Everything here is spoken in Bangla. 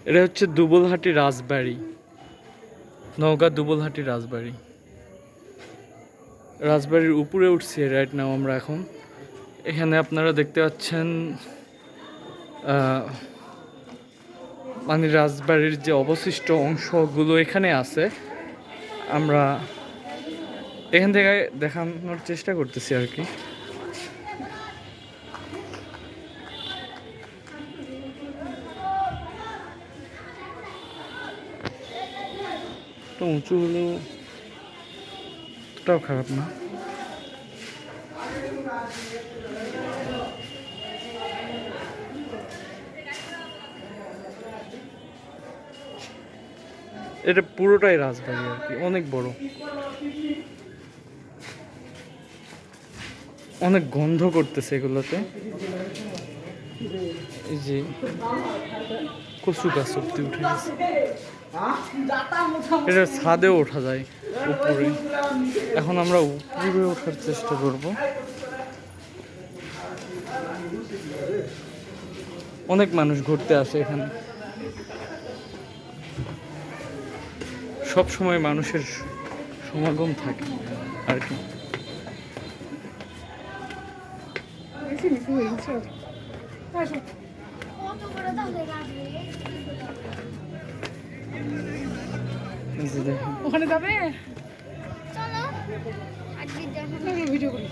এটা হচ্ছে দুবলহাটি রাজবাড়ি, নওগাঁ দুবলহাটি রাজবাড়ি। রাজবাড়ির উপরে উঠছি রাইট নাও আমরা এখন। এখানে আপনারা দেখতে পাচ্ছেন মানে রাজবাড়ির যে অবশিষ্ট অংশগুলো এখানে আছে, আমরা এখান থেকে দেখানোর চেষ্টা করতেছি আর কি। তো উঁচু হলেও এতটাও খারাপ না। এটা পুরোটাই রাজবাড়ি আর কি, অনেক বড়, অনেক গন্ধ করতেছে এগুলোতে। এই যে কচু গাছ অব্দি উঠে গেছে, এটা ছাদেও ওঠা যায় উপরে। এখন আমরা উপরে ওঠার চেষ্টা করব। অনেক মানুষ ঘুরতে আসে এখানে, সব সময় মানুষের সমাগম থাকে আর কি। ওখানে যাবে, চলো ভিডিও করি।